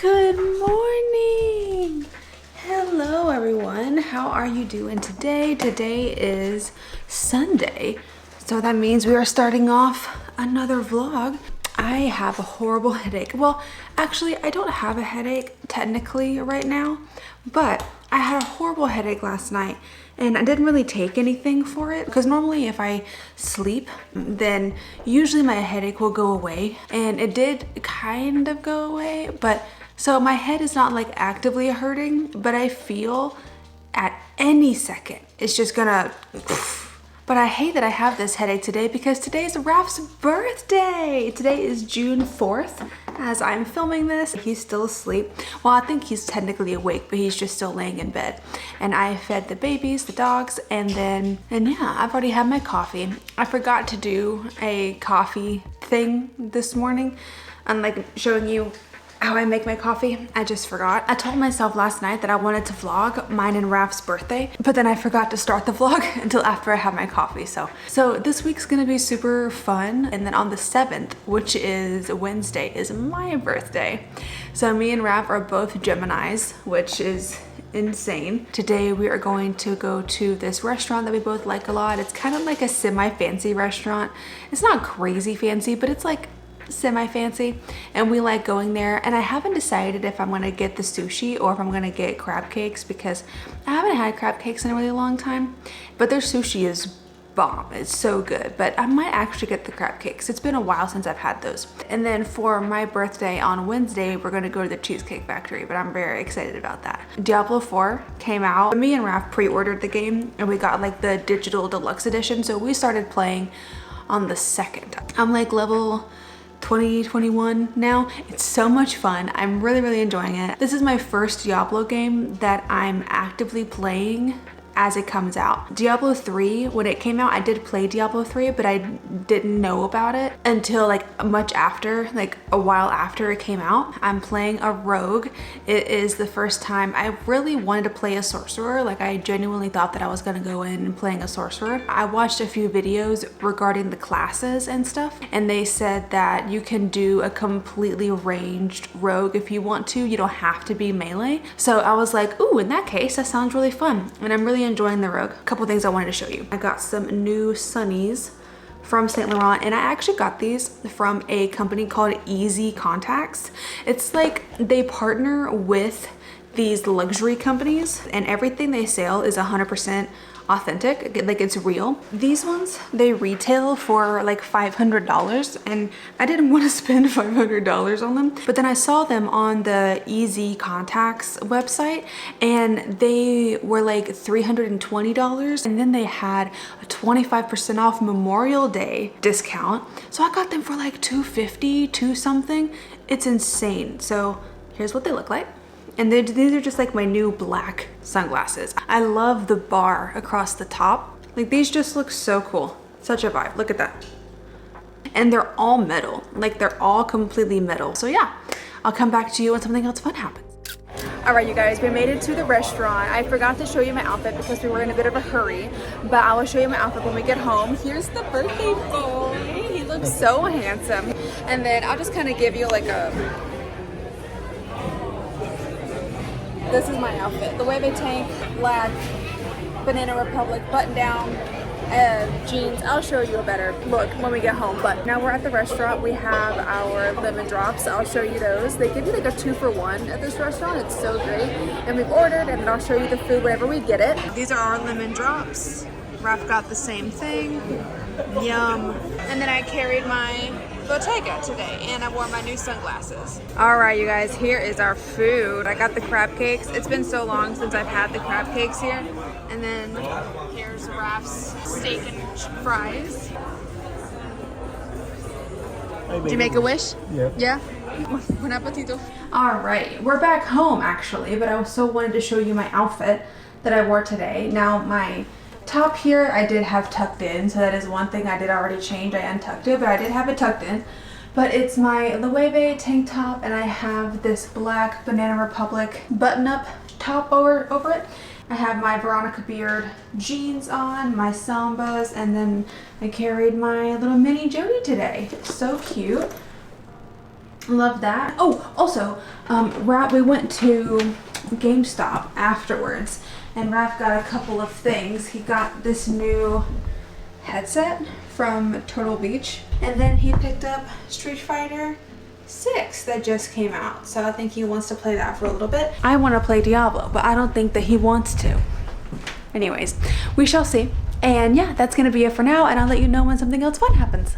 Good morning. Hello everyone. How are you doing today? Today is Sunday. So that means we are starting off another vlog. I have a horrible headache. Well, actually I don't have a headache technically right now, but I had a horrible headache last night and I didn't really take anything for it because normally if I sleep, then usually my headache will go away, and it did kind of go away, but so my head is not like actively hurting, but I feel at any second it's just gonna But I hate that I have this headache today because today is Raf's birthday. Today is June 4th as I'm filming this. He's still asleep. Well, I think he's technically awake, but he's just still laying in bed. And I fed the babies, the dogs, and yeah, I've already had my coffee. I forgot to do a coffee thing this morning. I'm like showing you how I make my coffee. I just forgot. I told myself last night that I wanted to vlog mine and Raf's birthday, but then I forgot to start the vlog until after I had my coffee. So this week's gonna be super fun. And then on the 7th, which is Wednesday, is my birthday. So me and Raf are both Geminis, which is insane. Today we are going to go to this restaurant that we both like a lot. It's kind of like a semi-fancy restaurant. It's not crazy fancy, but it's like semi-fancy, and we like going there. And I haven't decided if I'm gonna get the sushi or if I'm gonna get crab cakes because I haven't had crab cakes in a really long time, but their sushi is bomb. It's so good, but I might actually get the crab cakes. It's been a while since I've had those. And then for my birthday on Wednesday, we're gonna go to the Cheesecake Factory, but I'm very excited about that. Diablo 4 came out. Me and Raf pre-ordered the game and we got like the digital deluxe edition, so we started playing on the 2nd. I'm like level 2021 now. It's so much fun. I'm really enjoying it. This is my first Diablo game that I'm actively playing as it comes out. Diablo 3, when it came out, I did play Diablo 3, but I didn't know about it until like much after, like a while after it came out. I'm playing a rogue. It is the first time I really wanted to play a sorcerer. Like I genuinely thought that I was gonna go in and playing a sorcerer. I watched a few videos regarding the classes and stuff, and they said that you can do a completely ranged rogue if you want to. You don't have to be melee. So I was like, ooh, in that case, that sounds really fun. And I'm really enjoying the rogue. A couple things I wanted to show you. I got some new sunnies from Saint Laurent, and I actually got these from a company called Easy Contacts. It's like they partner with these luxury companies and everything they sell is 100% authentic, like it's real. These ones, they retail for like $500, and I didn't want to spend $500 on them, but then I saw them on the Easy Contacts website and they were like $320, and then they had a 25% off Memorial Day discount, so I got them for like $250, $2 something. It's insane. So here's what they look like. And these are just like my new black sunglasses. I love the bar across the top. Like these just look so cool. Such a vibe, look at that. And they're all metal, like they're all completely metal. So yeah, I'll come back to you when something else fun happens. All right, you guys, we made it to the restaurant. I forgot to show you my outfit because we were in a bit of a hurry, but I will show you my outfit when we get home. Here's the birthday boy. He looks so handsome. And then I'll just kind of give you like this is my outfit. The wave tank, black, Banana Republic button down, jeans. I'll show you a better look when we get home. But now we're at the restaurant. We have our lemon drops. I'll show you those. They give you like a 2-for-1 at this restaurant. It's so great. And we've ordered, and I'll show you the food whenever we get it. These are our lemon drops. Raf got the same thing. Yum. And then I carried my Bottega today, and I wore my new sunglasses. All right, you guys, here is our food. I got the crab cakes. It's been so long since I've had the crab cakes here. And then here's Raf's steak and fries. Did you make a wish? Yeah. Yeah? Buen appetito. All right, we're back home actually, but I also wanted to show you my outfit that I wore today. Now my top here I did have tucked in, so that is one thing I did already change. I untucked it, but I did have it tucked in. But it's my Loewe tank top, and I have this black Banana Republic button-up top over it. I have my Veronica Beard jeans on, my Sambas, and then I carried my little mini Jody today. So cute. Love that. Oh, also, we went to GameStop afterwards, and Raph got a couple of things. He got this new headset from Turtle Beach, and then he picked up Street Fighter 6 that just came out. So I think he wants to play that for a little bit. I want to play Diablo, but I don't think that he wants to. Anyways, we shall see. And yeah, that's gonna be it for now, and I'll let you know when something else fun happens.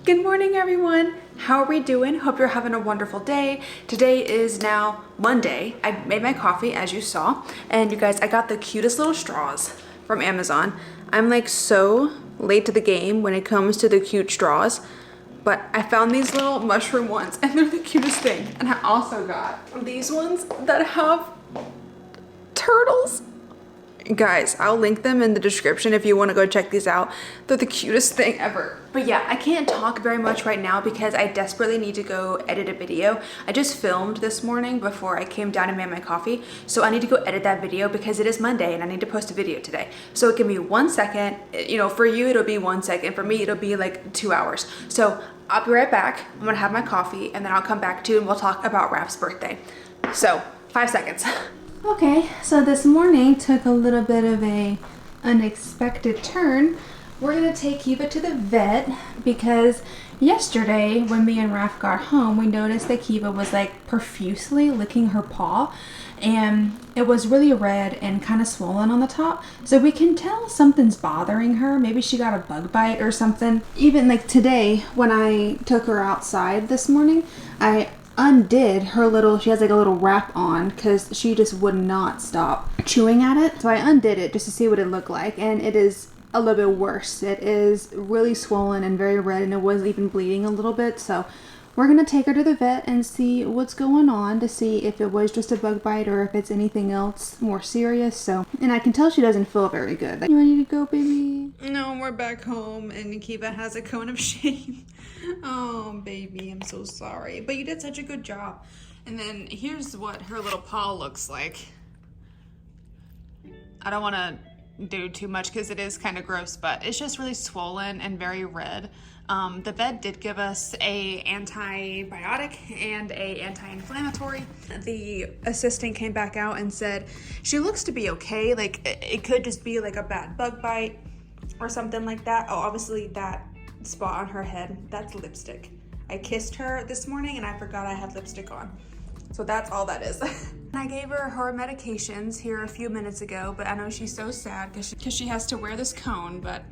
Good morning, everyone. How are we doing? Hope you're having a wonderful day. Today is now Monday. I made my coffee, as you saw. And you guys, I got the cutest little straws from Amazon. I'm like so late to the game when it comes to the cute straws. But I found these little mushroom ones and they're the cutest thing. And I also got these ones that have turtles. Guys, I'll link them in the description if you want to go check these out. They're the cutest thing ever. But yeah, I can't talk very much right now because I desperately need to go edit a video. I just filmed this morning before I came down and made my coffee. So I need to go edit that video because it is Monday and I need to post a video today. So give me 1 second. You know, for you, it'll be 1 second. For me, it'll be like 2 hours. So I'll be right back. I'm gonna have my coffee and then I'll come back to you and we'll talk about Raph's birthday. So 5 seconds. Okay, so this morning took a little bit of a unexpected turn. We're gonna take Kiva to the vet because yesterday when me and Raph got home, we noticed that Kiva was like profusely licking her paw and it was really red and kind of swollen on the top. So we can tell something's bothering her. Maybe she got a bug bite or something. Even like today when I took her outside this morning, I undid her little, she has like a little wrap on because she just would not stop chewing at it. So I undid it just to see what it looked like, and it is a little bit worse. It is really swollen and very red, and it was even bleeding a little bit. So we're gonna take her to the vet and see what's going on to see if it was just a bug bite or if it's anything else more serious. So, and I can tell she doesn't feel very good. You ready to go, baby? No, we're back home and Kiva has a cone of shame. Oh, baby, I'm so sorry. But you did such a good job. And then here's what her little paw looks like. I don't want to do too much because it is kind of gross, but it's just really swollen and very red. The vet did give us a antibiotic and a anti-inflammatory. The assistant came back out and said she looks to be okay. Like it could just be like a bad bug bite or something like that. Oh, obviously that spot on her head, that's lipstick. I kissed her this morning and I forgot I had lipstick on. So that's all that is. I gave her medications here a few minutes ago, but I know she's so sad because she has to wear this cone, but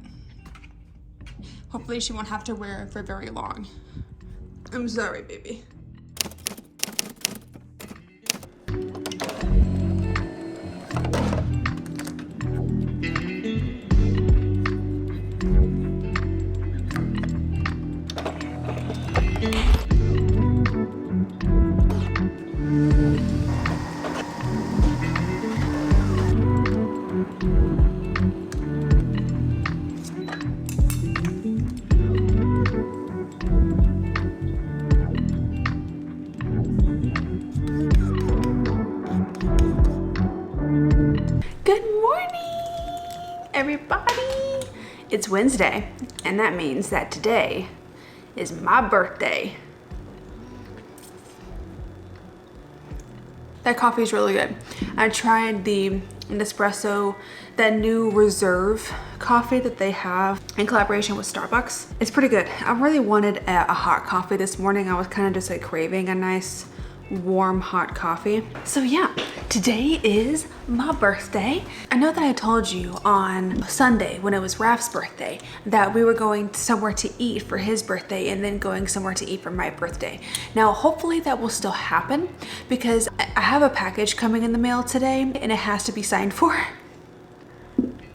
hopefully she won't have to wear it for very long. I'm sorry, baby. Everybody, it's Wednesday, and that means that today is my birthday. That coffee is really good. I tried the Nespresso that new reserve coffee that they have in collaboration with Starbucks. It's pretty good. I really wanted a hot coffee this morning. I was kind of just like craving a nice warm hot coffee. So yeah, today is my birthday. I know that I told you on Sunday when it was Raf's birthday that we were going somewhere to eat for his birthday and then going somewhere to eat for my birthday. Now hopefully that will still happen because I have a package coming in the mail today and it has to be signed for.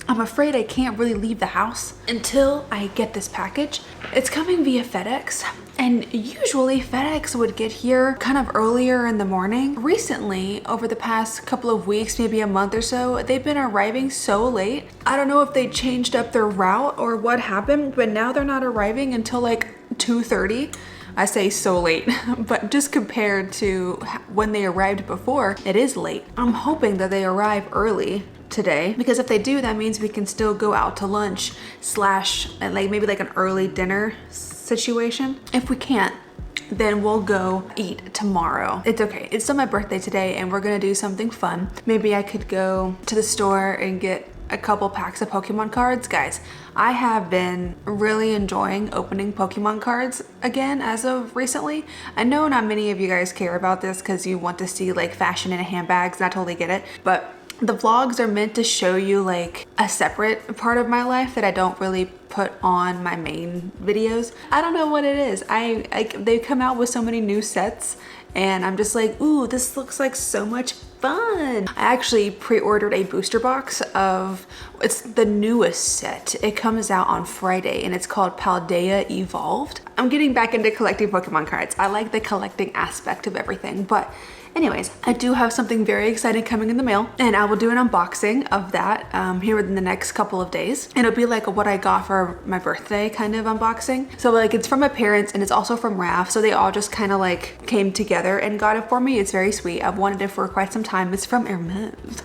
I'm afraid I can't really leave the house until I get this package. It's coming via FedEx, and usually FedEx would get here kind of earlier in the morning. Recently, over the past couple of weeks, maybe a month or so, they've been arriving so late. I don't know if they changed up their route or what happened, but now they're not arriving until like 2:30. I say so late, but just compared to when they arrived before, it is late. I'm hoping that they arrive early today, because if they do, that means we can still go out to lunch slash like maybe like an early dinner situation. If we can't, then we'll go eat tomorrow. It's okay. It's still my birthday today and we're gonna do something fun. Maybe I could go to the store and get a couple packs of Pokemon cards. Guys, I have been really enjoying opening Pokemon cards again as of recently. I know not many of you guys care about this because you want to see like fashion in handbags, and I totally get it, but the vlogs are meant to show you like a separate part of my life that I don't really put on my main videos. I don't know what it is. They come out with so many new sets and I'm just like, ooh, this looks like so much fun. I actually pre-ordered a booster box of, it's the newest set. It comes out on Friday and it's called Paldea Evolved. I'm getting back into collecting Pokemon cards. I like the collecting aspect of everything, but anyways, I do have something very exciting coming in the mail and I will do an unboxing of that here within the next couple of days. And it'll be like a what I got for my birthday kind of unboxing. So like it's from my parents and it's also from Raf. So they all just kind of like came together and got it for me. It's very sweet. I've wanted it for quite some time. It's from Hermes.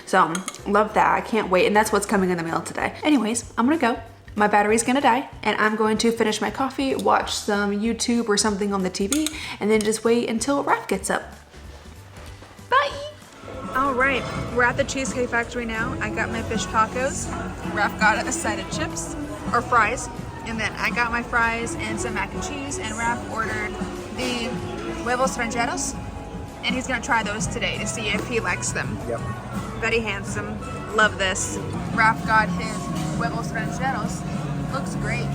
So love that. I can't wait. And that's what's coming in the mail today. Anyways, I'm gonna go. My battery's gonna die and I'm going to finish my coffee, watch some YouTube or something on the TV, and then just wait until Raf gets up. Bye! All right, we're at the Cheesecake Factory now. I got my fish tacos. Raf got a side of chips, or fries. And then I got my fries and some mac and cheese, and Raf ordered the huevos rancheros. And he's gonna try those today to see if he likes them. Yep. Very handsome, love this. Raf got his huevos rancheros. Looks great.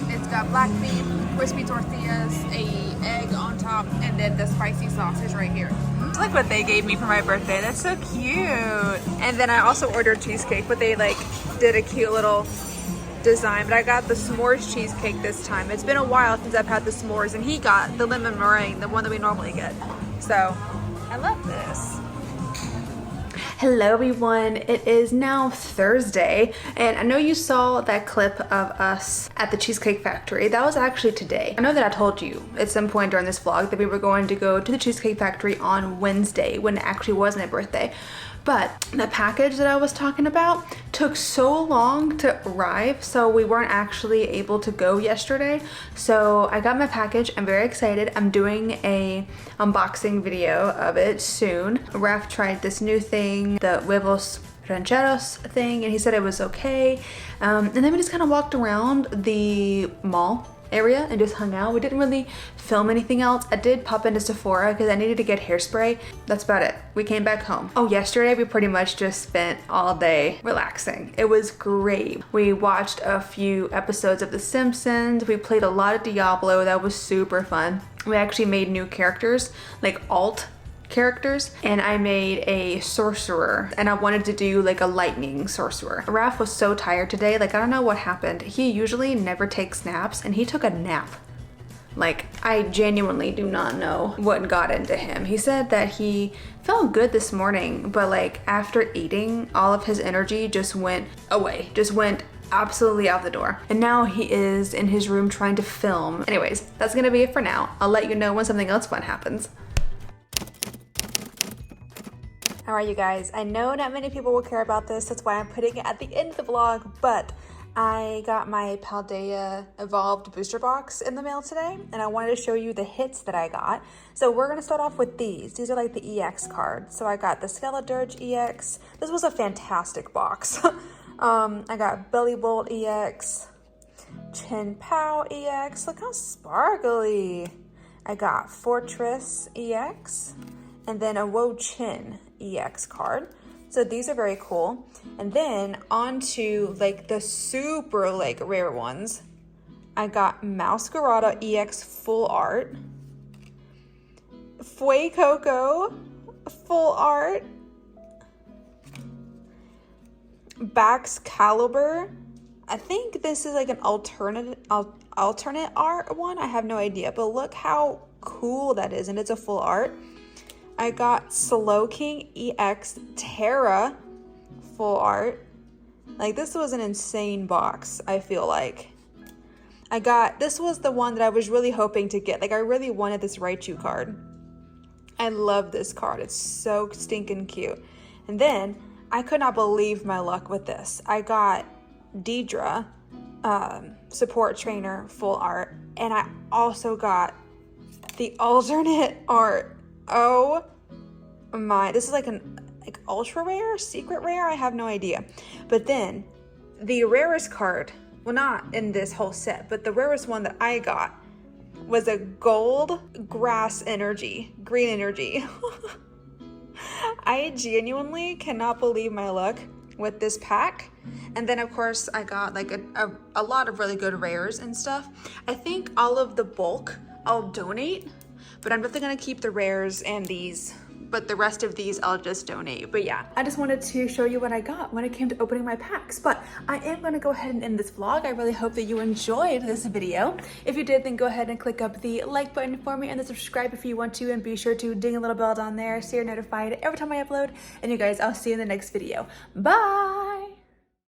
It's got black beef, crispy tortillas, a egg on top, and then the spicy sausage right here. Look what they gave me for my birthday. That's so cute. And then I also ordered cheesecake, but they like did a cute little design. But I got the s'mores cheesecake this time. It's been a while since I've had the s'mores, and he got the lemon meringue, the one that we normally get. So I love this. Hello everyone, it is now Thursday, and I know you saw that clip of us at the Cheesecake Factory. That was actually today. I know that I told you at some point during this vlog that we were going to go to the Cheesecake Factory on Wednesday when it actually was my birthday. But the package that I was talking about took so long to arrive, so we weren't actually able to go yesterday. So I got my package. I'm very excited. I'm doing a unboxing video of it soon. Raf tried this new thing, the huevos rancheros thing, and he said it was okay. And then we just kind of walked around the mall area and just hung out. We didn't really film anything else. I did pop into Sephora because I needed to get hairspray. That's about it. We came back home. Oh, yesterday we pretty much just spent all day relaxing. It was great. We watched a few episodes of The Simpsons. We played a lot of Diablo. That was super fun. We actually made new characters, like alt characters, and I made a sorcerer, and I wanted to do like a lightning sorcerer. Raf was so tired today, like I don't know what happened. He usually never takes naps, and he took a nap. Like, I genuinely do not know what got into him. He said that he felt good this morning, but like after eating, all of his energy just went away, just went absolutely out the door. And now he is in his room trying to film. Anyways, that's gonna be it for now. I'll let you know when something else fun happens. All right, you guys, I know not many people will care about this. That's why I'm putting it at the end of the vlog, but I got my Paldea Evolved booster box in the mail today, and I wanted to show you the hits that I got. So we're gonna start off with these. These are like the EX cards. So I got the Skeledirge EX. This was a fantastic box. I got Bellybolt EX, Chin Pow EX. Look how sparkly. I got Fortress EX, and then a Wo Chin EX card. So these are very cool. And then on to like the super like rare ones. I got Mouscarada EX full art, Fuecoco full art, Baxcalibur. I think this is like an alternate art one. I have no idea, but look how cool that is, and it's a full art. I got Slowking EX Terra full art. Like, this was an insane box, I feel like. This was the one that I was really hoping to get. Like, I really wanted this Raichu card. I love this card. It's so stinking cute. And then, I could not believe my luck with this. I got Deidre, support trainer full art. And I also got the alternate art. Oh my, this is like an ultra rare, secret rare, I have no idea. But then the rarest card, well, not in this whole set, but the rarest one that I got was a gold grass energy, green energy. I genuinely cannot believe my luck with this pack. And then of course I got like a lot of really good rares and stuff. I think all of the bulk I'll donate, but I'm definitely gonna keep the rares and these, but the rest of these I'll just donate. But yeah, I just wanted to show you what I got when it came to opening my packs. But I am gonna go ahead and end this vlog. I really hope that you enjoyed this video. If you did, then go ahead and click up the like button for me and then subscribe if you want to, and be sure to ding a little bell down there so you're notified every time I upload. And you guys, I'll see you in the next video. Bye!